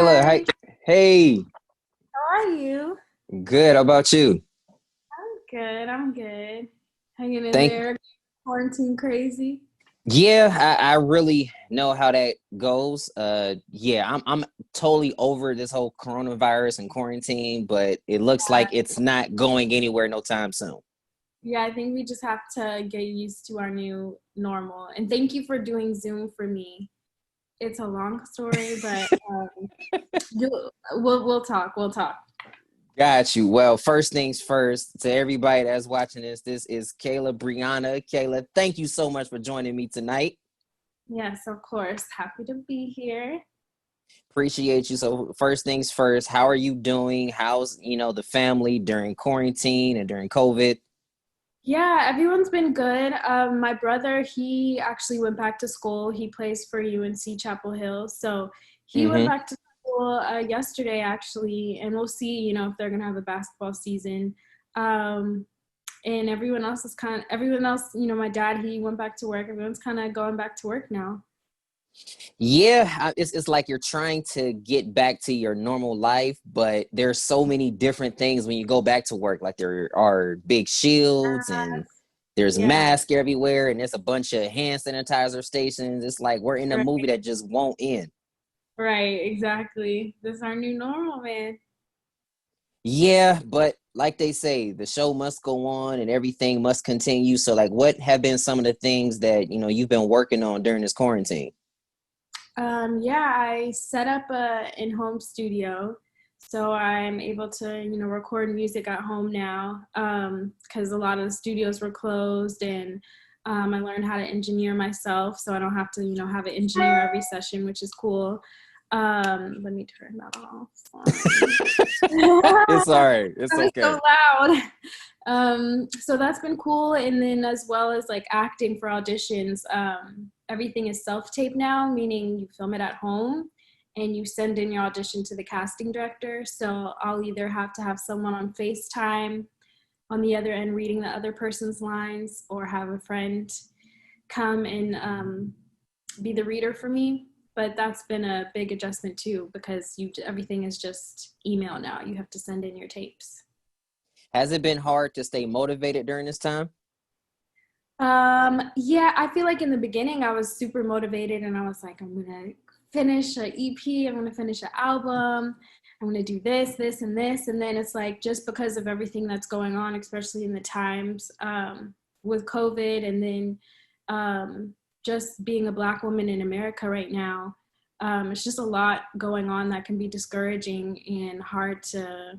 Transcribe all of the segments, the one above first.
Kayla, hi. Hi, Hey, how are you? good. How about you? I'm good. Hanging in Thank. there, quarantine crazy. Yeah, I really know how that goes. Yeah, I'm totally over this whole coronavirus and quarantine, but it looks like it's not going anywhere no time soon. Yeah, I think we just have to get used to our new normal. And thank you for doing Zoom for me. It's a long story, but we'll talk. We'll talk. Got you. Well, first things first, to everybody that's watching this is Kayla Brianna. Kayla, thank you so much for joining me tonight. Yes, of course. Happy to be here. Appreciate you. So first things first, how are you doing? How's, the family during quarantine and during COVID? Yeah, everyone's been good. My brother, he actually went back to school. He plays for UNC Chapel Hill. So he went Mm-hmm. back to school yesterday, actually, and we'll see, if they're gonna have a basketball season. Um, and everyone else, my dad, he went back to work. Everyone's kind of going back to work now. Yeah, it's like you're trying to get back to your normal life, but there's so many different things when you go back to work. Like there are big shields and there's Yeah, masks everywhere, and there's a bunch of hand sanitizer stations. It's like we're in a movie right, that just won't end. right, exactly. This is our new normal, man. Yeah, but like they say, the show must go on and everything must continue. So, like, what have been some of the things that you've been working on during this quarantine? Yeah, I set up a in-home studio, so I'm able to, record music at home now. Because a lot of the studios were closed, and I learned how to engineer myself, so I don't have to, have an engineer every session, which is cool. Let me turn that off. Sorry. It's all right. It's That was okay. so loud. So that's been cool. And then as well as like acting for auditions, everything is self-tape now, meaning you film it at home and you send in your audition to the casting director. So I'll either have to have someone on FaceTime on the other end reading the other person's lines, or have a friend come and be the reader for me. But that's been a big adjustment too, because everything is just email now. You have to send in your tapes. Has it been hard to stay motivated during this time? Yeah, I feel like in the beginning I was super motivated and I was like, I'm gonna finish an EP, I'm gonna finish an album, I'm gonna do this, this, and this. And then it's like, just because of everything that's going on, especially in the times with COVID, and then just being a Black woman in America right now, it's just a lot going on that can be discouraging and hard to,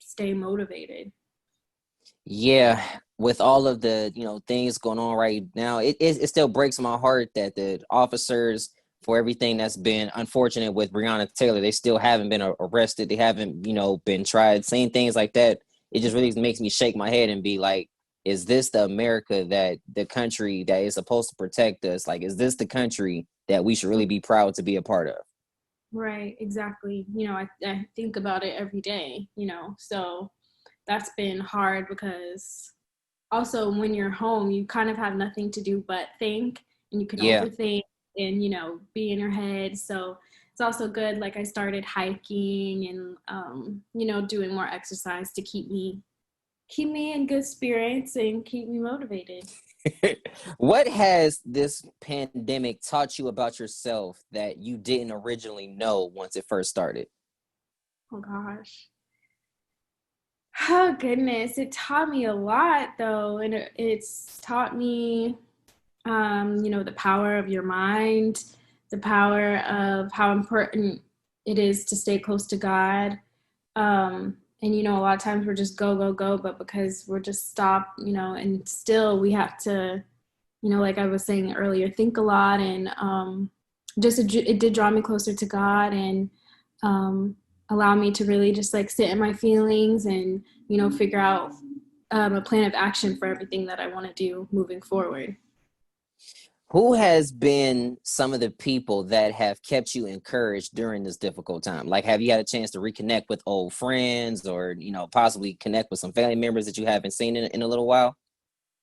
stay motivated. Yeah, with all of the things going on right now, it still breaks my heart that the officers, for everything that's been unfortunate with Breonna Taylor, they still haven't been arrested. They haven't been tried. Saying things like that, it just really makes me shake my head and be like, is this the America, that the country that is supposed to protect us? Like, is this the country that we should really be proud to be a part of? Right, exactly. I think about it every day, so that's been hard, because also when you're home, you kind of have nothing to do but think, and you can Yeah. overthink and, be in your head. So it's also good. Like, I started hiking and, doing more exercise to keep me in good spirits and keep me motivated. What has this pandemic taught you about yourself that you didn't originally know once it first started? Oh gosh. Oh goodness, it taught me a lot though, and it's taught me the power of your mind, the power of how important it is to stay close to God. And a lot of times we're just go, go, go, but because we're just stopped, and still we have to, like I was saying earlier, think a lot. And just it did draw me closer to God, and um, allow me to really just like sit in my feelings and, figure out a plan of action for everything that I want to do moving forward. Who has been some of the people that have kept you encouraged during this difficult time? Like, have you had a chance to reconnect with old friends, or, possibly connect with some family members that you haven't seen in a little while?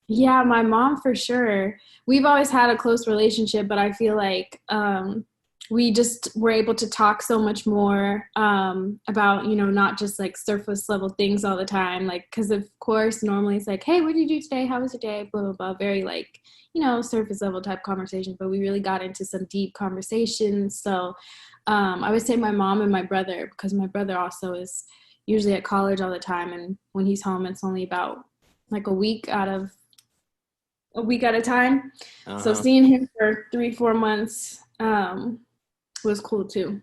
Yeah, my mom for sure. We've always had a close relationship, but I feel like we just were able to talk so much more about, not just like surface level things all the time. Like, because of course, normally it's like, hey, what did you do today? How was your day? Blah, blah, blah. Very like, surface level type conversations. But we really got into some deep conversations. So I would say my mom and my brother, because my brother also is usually at college all the time. And when he's home, it's only about like a week at a time. So Uh-huh. seeing him for 3, 4 months, was cool too.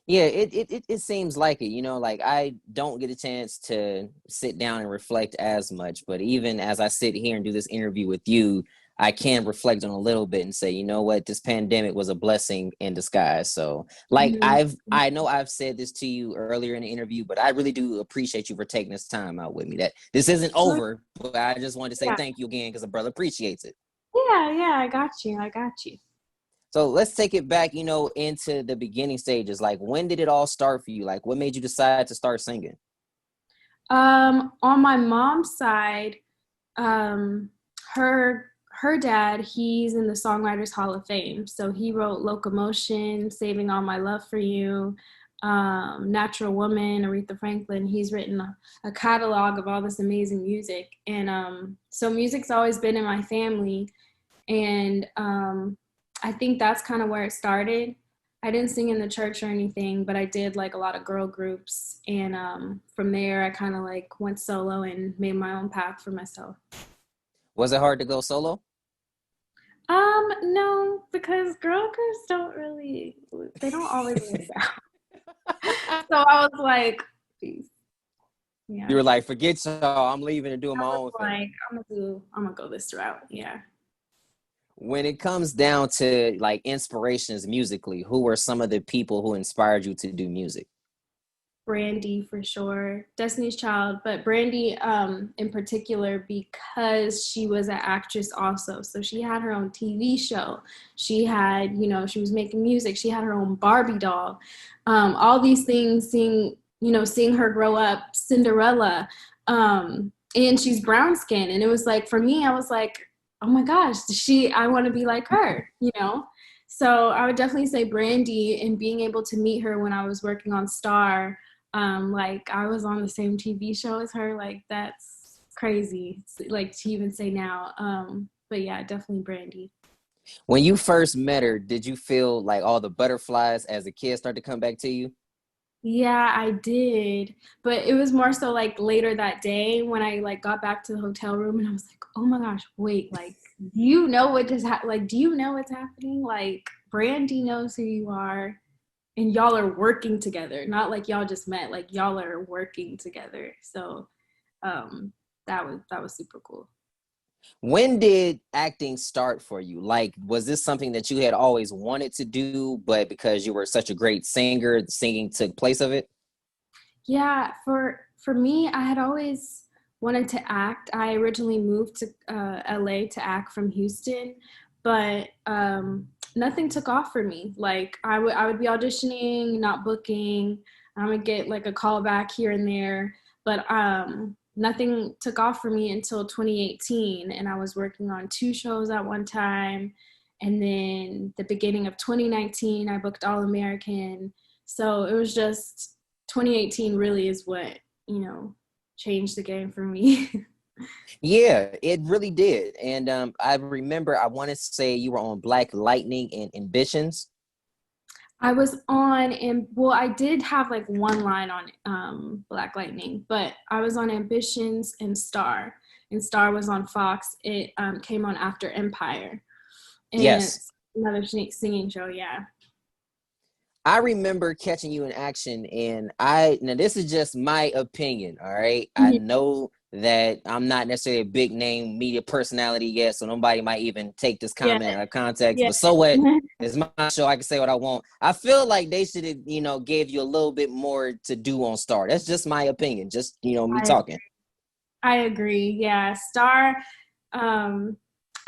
Yeah, it seems like it, like I don't get a chance to sit down and reflect as much, but even as I sit here and do this interview with you, I can reflect on a little bit and say, you know what, this pandemic was a blessing in disguise. So, like Mhm. I know I've said this to you earlier in the interview, but I really do appreciate you for taking this time out with me. That this isn't Oh, over, but I just wanted to say yeah. thank you again because a brother appreciates it. Yeah, yeah, I got you. I got you. So let's take it back, into the beginning stages. Like, when did it all start for you? Like, what made you decide to start singing? On my mom's side, um, her dad, he's in the Songwriters Hall of Fame. So he wrote Locomotion, Saving All My Love for You, Natural Woman, Aretha Franklin. He's written a catalog of all this amazing music. And so music's always been in my family. And I think that's kind of where it started. I didn't sing in the church or anything, but I did like a lot of girl groups. And from there, I kind of like went solo and made my own path for myself. Was it hard to go solo? No, because girl groups they don't always work out. So I was like, geez, You yeah. were like, forget y'all, I'm leaving and doing I my was own thing. like, I'm gonna go this route. Yeah. When it comes down to like inspirations musically, who were some of the people who inspired you to do music? Brandy for sure, Destiny's Child, but Brandy in particular because she was an actress also. So she had her own TV show. She had, she was making music. She had her own Barbie doll. All these things, seeing her grow up, Cinderella, and she's brown skin, and it was like for me, I was like, oh my gosh, I want to be like her. So I would definitely say Brandy, and being able to meet her when I was working on Star, like I was on the same TV show as her. Like that's crazy. Like to even say now. But yeah, definitely Brandy. When you first met her, did you feel like all the butterflies as a kid start to come back to you? Yeah, I did. But it was more so like later that day when I like got back to the hotel room and I was like, oh my gosh, wait, like, do you know what just happened? Like, do you know what's happening? Like, Brandy knows who you are and y'all are working together. Not like y'all just met, like y'all are working together. So um that was super cool. When did acting start for you? Like, was this something that you had always wanted to do, but because you were such a great singer, singing took place of it? Yeah, for me, I had always wanted to act. I originally moved to LA to act from Houston, but nothing took off for me. Like I would be auditioning, not booking. I would get like a call back here and there, but nothing took off for me until 2018, and I was working on 2 shows at one time. And then the beginning of 2019, I booked All American. So it was just 2018 really is what, changed the game for me. Yeah, it really did. And I remember I want to say you were on Black Lightning and Ambitions. I was on, and well, I did have like one line on Black Lightning, but I was on Ambitions and Star, and Star was on Fox. It came on after Empire, and Yes. it's another singing show. Yeah. I remember catching you in action, and now this is just my opinion, all right? I Mhm. know that I'm not necessarily a big name media personality yet, so nobody might even take this Yeah. comment out of context, Yeah. but so what? It's my show. I can say what I want. I feel like they should have, gave you a little bit more to do on Star. That's just my opinion. Just, me I talking. I agree. Yeah, Star. Um,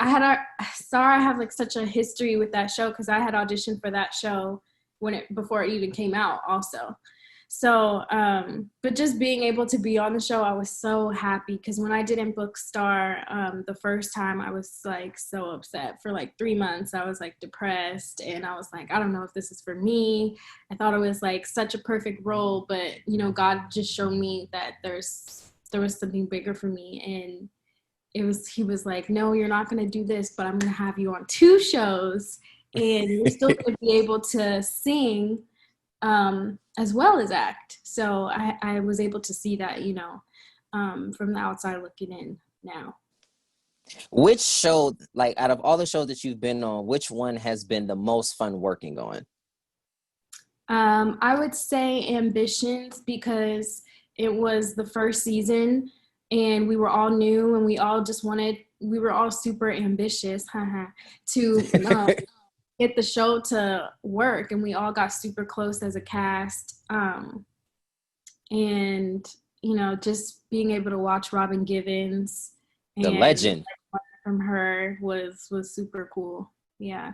I have like such a history with that show because I had auditioned for that show when it before it even came out, also. So, but just being able to be on the show, I was so happy because when I didn't book Star the first time, I was like so upset for like 3 months. I was like depressed and I was like, I don't know if this is for me. I thought it was like such a perfect role, but you know, God just showed me that there was something bigger for me, and he was like, no, you're not going to do this, but I'm going to have you on 2 shows and you're still going to be able to sing as well as act. So I was able to see that, you know, from the outside looking in now. Which show, like out of all the shows that you've been on, which one has been the most fun working on? I would say Ambitions because it was the first season and we were all new and we were all super ambitious to get the show to work, and we all got super close as a cast. And you know, just being able to watch Robin Givens The and legend. from her was super cool. Yeah.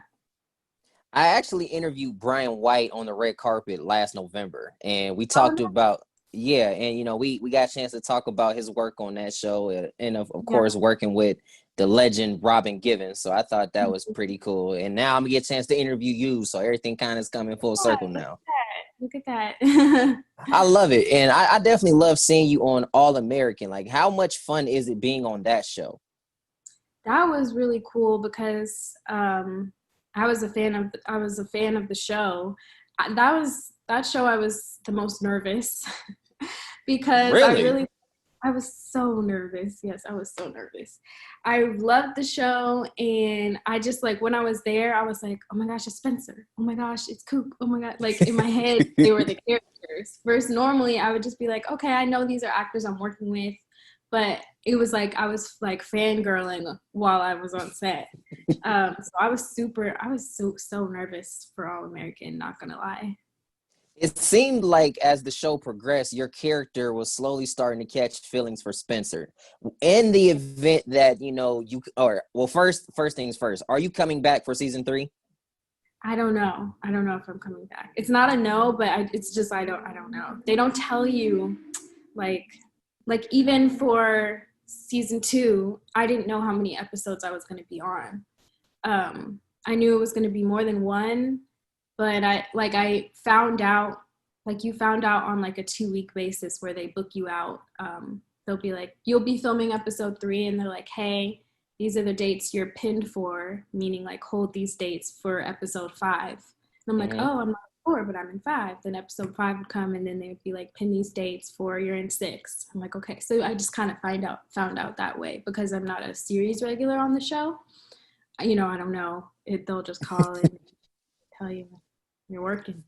I actually interviewed Brian White on the red carpet last November, and we Oh talked no. about, yeah, and you know, we got a chance to talk about his work on that show, and of Yeah. course working with the legend Robin Givens. So I thought that was pretty cool. And now I'm gonna get a chance to interview you, so everything kind of is coming full circle now. Look at that. I love it, and I definitely love seeing you on All American. Like, how much fun is it being on that show? That was really cool because I was a fan of the show. That show I was the most nervous because Really? I was so nervous. Yes, I was so nervous. I loved the show, and I just like when I was there, I was like, oh my gosh, it's Spencer. Oh my gosh, it's Coop. Oh my god, like in my head, they were the characters. Versus normally, I would just be like, okay, I know these are actors I'm working with, but it was like I was like fangirling while I was on set. So I was so nervous for All American. Not gonna lie. It seemed like as the show progressed, your character was slowly starting to catch feelings for Spencer. In the event that, you know, first things first, are you coming back for season 3? I don't know. I don't know if I'm coming back. It's not a no, but it's just I don't know. They don't tell you, like even for season 2, I didn't know how many episodes I was going to be on. I knew it was going to be more than one, but I found out, like you found out on like a 2-week basis where they book you out. They'll be like, you'll be filming episode 3, and they're like, hey, these are the dates you're pinned for, meaning like hold these dates for episode 5. And I'm like, Mm-hmm. oh, I'm not 4, but I'm in 5. Then episode 5 would come, and then they would be like, pin these dates for you're in 6. I'm like, okay. So I just kind of found out that way because I'm not a series regular on the show. You know, I don't know. They'll just call and tell you you're working.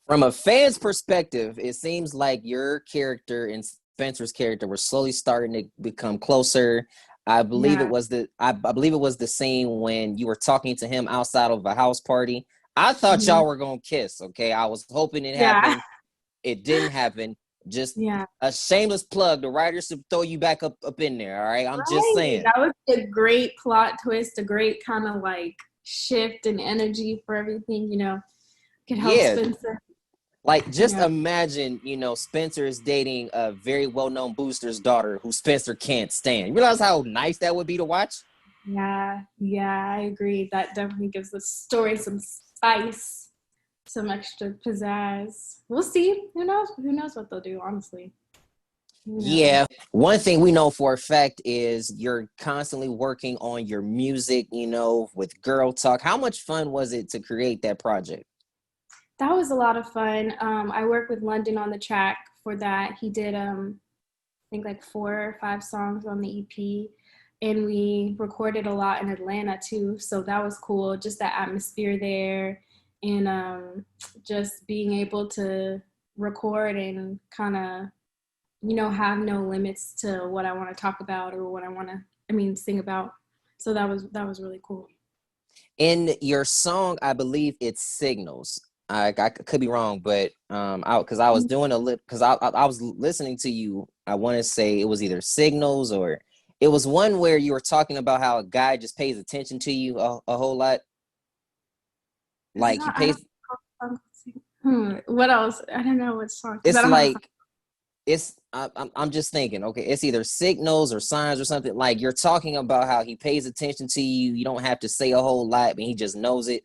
From a fan's perspective, it seems like your character and Spencer's character were slowly starting to become closer. I believe it Yeah. was I believe it was the scene when you were talking to him outside of a house party. I thought Mhm. y'all were gonna kiss. Okay, I was hoping it Yeah. happened. It didn't happen. Just Yeah. a shameless plug. The writers should throw you back up in there. All right, I'm just Right. saying. That was a great plot twist, a great kind of like shift in energy for everything, you know, could help Yeah, Spencer. like, just Yeah. imagine, you know, Spencer is dating a very well-known booster's daughter who Spencer can't stand. You realize how nice that would be to watch? Yeah. Yeah. I agree. That definitely gives the story some spice, some extra pizzazz. We'll see. Who knows? Who knows what they'll do, honestly. Who Yeah. knows? One thing we know for a fact is you're constantly working on your music, you know, with Girl Talk. How much fun was it to create that project? That was a lot of fun. I worked with London on the track for that. He did I think like 4 or 5 songs on the EP, and we recorded a lot in Atlanta too. So that was cool. Just the atmosphere there, and just being able to record and kind of, you know, have no limits to what I want to talk about or what I mean, sing about. So that was really cool. In your song, I believe it's Signals. I could be wrong, but because I was doing because I was listening to you. I want to say it was either Signals or it was one where you were talking about how a guy just pays attention to you a whole lot. It's Like he not. I don't pays. know. What else? I don't know what song because I It's don't have a song. like I'm just thinking, okay, it's either signals or signs or something. Like you're talking about how he pays attention to you. You don't have to say a whole lot, but he just knows it.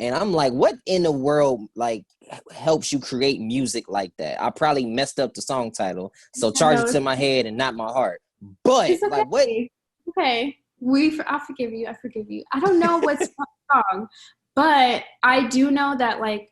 And I'm like, what in the world like helps you create music like that? I probably messed up the song title, so I charge it know to my head and not my heart. But it's like, what? okay. Okay, I forgive you. I forgive you. I don't know what's wrong, but I do know that like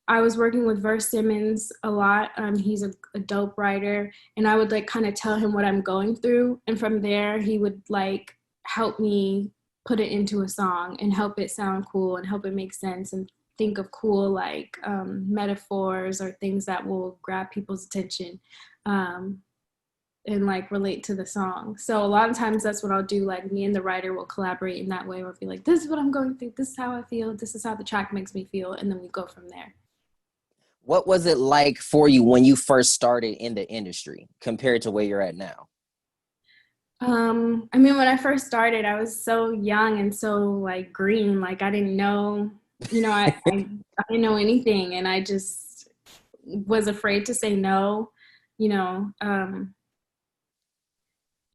I was working with Verse Simmons a lot. He's a dope writer, and I would like kind of tell him what I'm going through, and from there he would like help me put it into a song and help it sound cool and help it make sense and think of cool like metaphors or things that will grab people's attention. Um, and like relate to the song. So a lot of times that's what I'll do. Like me and the writer will collaborate in that way. We'll be like, this is what I'm going through. This is how I feel. This is how the track makes me feel. And then we go from there. What was it like for you when you first started in the industry compared to where you're at now? I mean, when I first started, I was so young and so like green. Like I didn't know, I didn't know anything. And I just was afraid to say no, you know.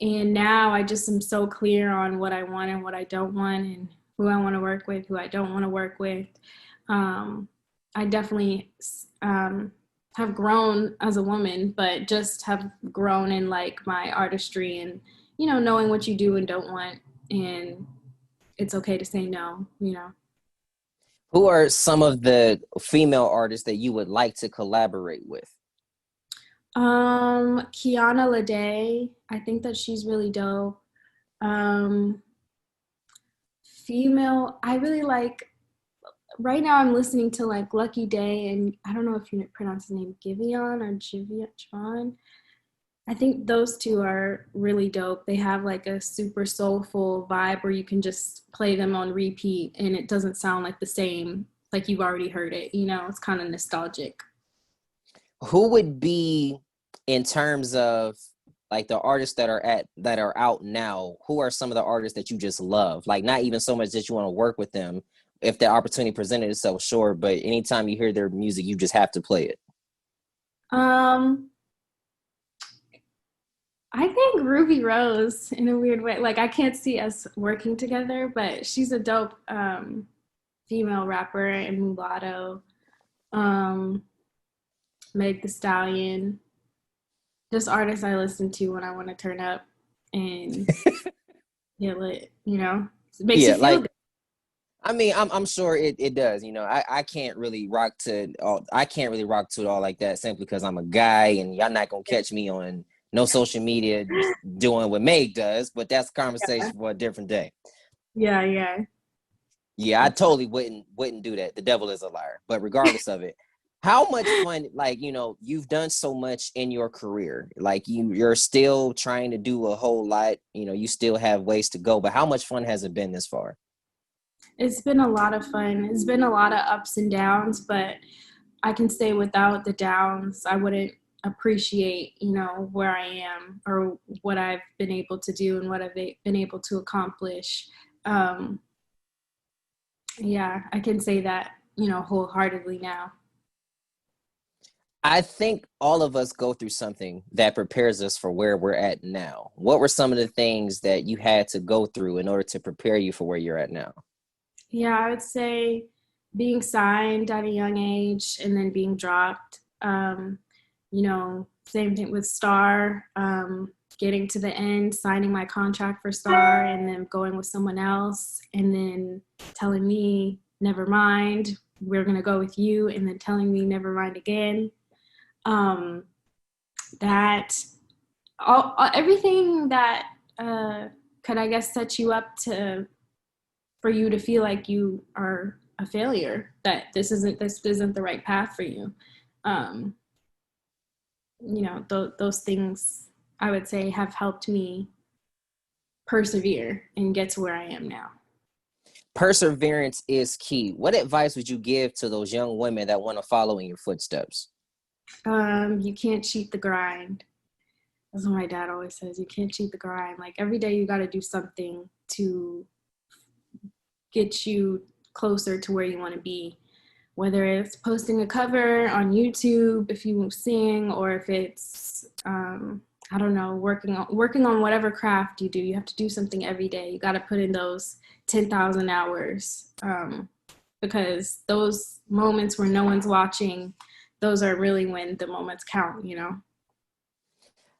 And now I just am so clear on what I want and what I don't want and who I want to work with, who I don't want to work with. Um, I definitely have grown as a woman, but just have grown in like my artistry and, knowing what you do and don't want. And it's okay to say no. Who are some of the female artists that you would like to collaborate with? Kiana Lede, I think that she's really dope. Um, Female, I really like right now I'm listening to like Lucky Day and I don't know if you pronounce his name Giveon or Giveon. I think those two are really dope. They have like a super soulful vibe where you can just play them on repeat and it doesn't sound like the same, like you've already heard it. It's kind of nostalgic. Who would be in terms of like the artists that are out now, who are some of the artists that you just love? Like not even so much that you want to work with them if the opportunity presented itself, sure, but anytime you hear their music, you just have to play it. Um, I think Ruby Rose in a weird way. Like I can't see us working together, but she's a dope female rapper and mulatto. Um, Meg the Stallion, just artists I listen to when I want to turn up and get lit. It makes you Yeah, feel like good. I mean, I'm sure it does. I can't really rock to all. I can't really rock to it all like that simply because I'm a guy, and y'all not gonna catch me on no social media doing what Meg does. But that's a Yeah, conversation for a different day. yeah, yeah. Yeah, I totally wouldn't do that. The devil is a liar. But regardless of it, how much fun? Like you've done so much in your career. Like you're still trying to do a whole lot. You still have ways to go. But how much fun has it been this far? It's been a lot of fun. It's been a lot of ups and downs, but I can say without the downs, I wouldn't appreciate, where I am or what I've been able to do and what I've been able to accomplish. Um, yeah, I can say that, wholeheartedly now. I think all of us go through something that prepares us for where we're at now. What were some of the things that you had to go through in order to prepare you for where you're at now? Yeah, I would say being signed at a young age and then being dropped. Same thing with Star, getting to the end, signing my contract for Star, and then going with someone else, and then telling me, never mind, we're going to go with you, and then telling me, never mind again. Um, that everything that could, I guess, set you up for you to feel like you are a failure, that this isn't the right path for you. Um, those things I would say have helped me persevere and get to where I am now. Perseverance is key. What advice would you give to those young women that want to follow in your footsteps? You can't cheat the grind. That's what my dad always says. You can't cheat the grind. Like every day you got to do something to get you closer to where you want to be, whether it's posting a cover on YouTube if you sing, or if it's I don't know, working on whatever craft you do. You have to do something every day. You got to put in those 10,000 hours, because those moments where no one's watching, those are really when the moments count, you know?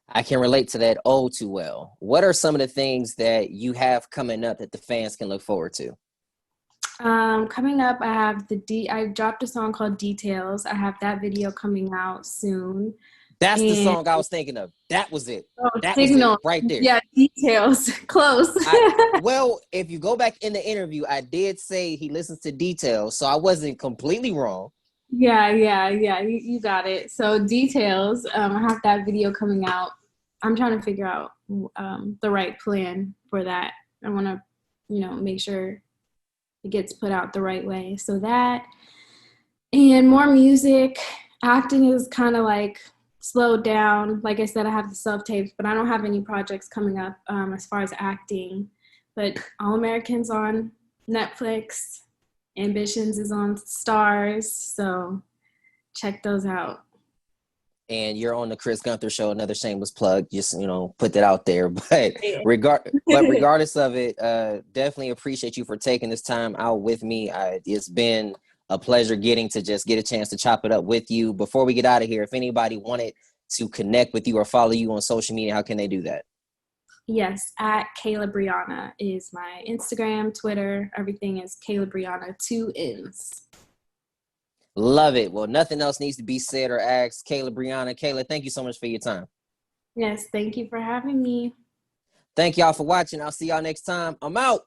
I can relate to that all too well. What are some of the things that you have coming up that the fans can look forward to? Coming up, I dropped a song called Details. I have that video coming out soon. That's the And song I was thinking of. That was it. oh, That was it Signal. right there. Yeah, Details. Close. Well, if you go back in the interview, I did say he listens to Details, so I wasn't completely wrong. Yeah. You got it. So Details. I have that video coming out. I'm trying to figure out the right plan for that. I want to, make sure it gets put out the right way. So that, and more music. Acting is kind of like slowed down. Like I said, I have the self-tapes, but I don't have any projects coming up as far as acting. But All Americans on Netflix. Ambitions is on Stars. So check those out. And you're on the Chris Gunther show, another shameless plug, just, put that out there. But regardless of it, definitely appreciate you for taking this time out with me. It's been a pleasure getting to just get a chance to chop it up with you. Before we get out of here, if anybody wanted to connect with you or follow you on social media, how can they do that? Yes, at Kayla Brianna is my Instagram, Twitter. Everything is Kayla Brianna, 2 N's. Love it. Well, nothing else needs to be said or asked. Kayla Brianna. Kayla, thank you so much for your time. Yes, thank you for having me. Thank y'all for watching. I'll see y'all next time. I'm out.